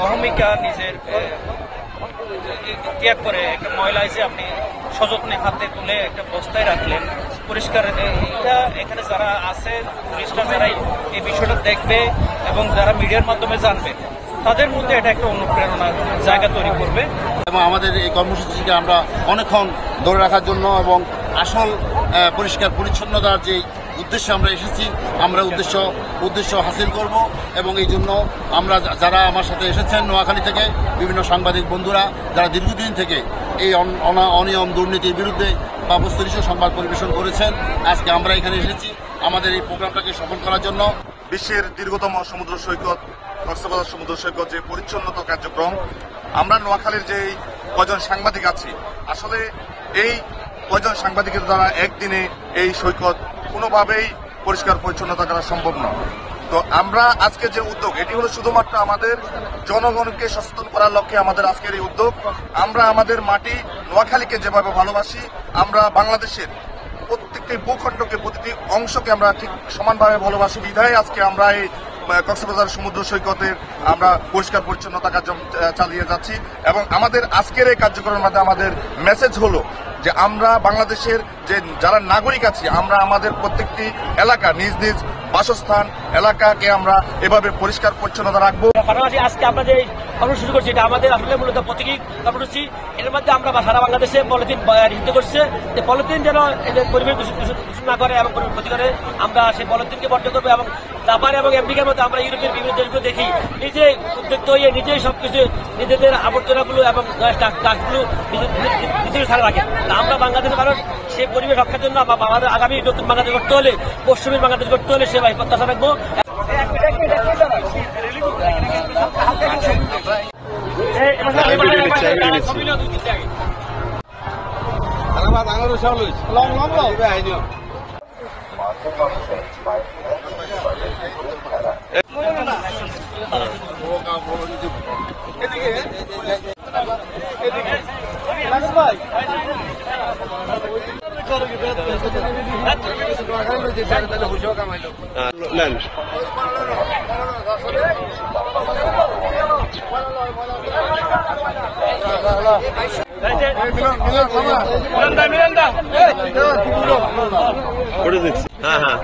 অহমিকা নিজের ত্যাগ করে একটা ময়লা এসে আপনি সযত্নে হাতে তুলে একটা বস্তায় রাখলেন পরিষ্কার। এটা এখানে যারা আছে টুরিস্টরা যারা এই বিষয়টা দেখবে এবং যারা মিডিয়ার মাধ্যমে জানবে তাদের মধ্যে এটা একটা অনুপ্রেরণার জায়গা তৈরি করবে। এবং আমাদের এই কর্মসূচিকে আমরা অনেকক্ষণ ধরে রাখার জন্য এবং আসল পরিষ্কার পরিচ্ছন্নতার যে উদ্দেশ্যে আমরা এসেছি, আমরা উদ্দেশ্য হাসিল করব। এবং এই জন্য আমরা যারা আমার সাথে এসেছেন নোয়াখালী থেকে বিভিন্ন সাংবাদিক বন্ধুরা যারা দীর্ঘদিন থেকে এই অনিয়ম দুর্নীতির বিরুদ্ধে বা বস্তুনিষ্ঠ সংবাদ পরিবেশন করেছেন, আজকে আমরা এখানে এসেছি আমাদের এই প্রোগ্রামটাকে সফল করার জন্য। বিশ্বের দীর্ঘতম সমুদ্র সৈকত কক্সবাজার সমুদ্র সৈকত যে পরিচ্ছন্নতা কার্যক্রম, আমরা নোয়াখালীর যে কয়জন সাংবাদিক আছি, আসলে এই কয়জন সাংবাদিকের দ্বারা একদিনে এই সৈকত কোনোভাবেই পরিষ্কার পরিচ্ছন্নতা করা সম্ভব নয়। তো আমরা আজকে যে উদ্যোগ, এটি হলো শুধুমাত্র আমাদের জনগণকে সচেতন করার লক্ষ্যে আমাদের আজকের এই উদ্যোগ। আমরা আমাদের মাটি নোয়াখালীকে যেভাবে ভালোবাসি, আমরা বাংলাদেশের প্রত্যেকটি ভূখণ্ডকে প্রতিটি অংশকে আমরা ঠিক সমানভাবে ভালোবাসি বিধায় আজকে আমরা এই কক্সবাজার সমুদ্র সৈকতের আমরা পরিষ্কার পরিচ্ছন্নতা কার্য চালিয়ে যাচ্ছি। এবং আমাদের আজকের এই কার্যক্রমের মধ্যে আমাদের মেসেজ হলো যে আমরা বাংলাদেশের যে যারা নাগরিক আছি, আমরা আমাদের প্রত্যেকটি এলাকা নিজ নিজ বাসস্থান এলাকাকে আমরা এভাবে পরিষ্কার পরিচ্ছন্নতা রাখবো। পাশাপাশি আজকে আমরা যে কর্মসূচি করছি এটা আমাদের আসলে মূলত প্রতীকী কর্মসূচি। এর মধ্যে আমরা সারা বাংলাদেশে পলিথিন নিষিদ্ধ করছে, যে পলিথিন যেন পরিবেশ দূষণ না করে এবং পরিবেশ ক্ষতি করে, আমরা সেই পলিথিনকে বর্জন করবো। এবং জাপান এবং আমেরিকার মধ্যে আমরা ইউরোপের বিভিন্ন দেশগুলো দেখি নিজে উদ্যোক্ত হয়ে নিজেই সবকিছু নিজেদের আবর্জনাগুলো এবং গাছগুলো নিজের ছাড়া রাখে। আমরা বাংলাদেশের মানুষ সেই পরিবেশ রক্ষার জন্য আমাদের আগামী নতুন বাংলাদেশ করতে হলে, পশ্চিমের বাংলাদেশ করতে হলে সে প্রত্যাশা রাখবো।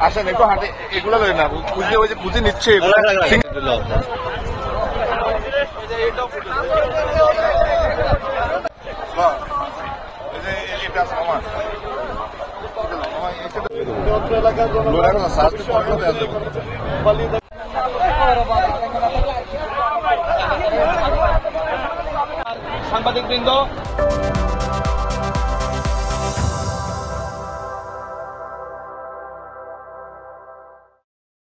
আসেন একটু হাঁটে, এগুলো না খুঁজে ওই যে খুঁজে নিচ্ছে সাংবাদিক বৃন্দ।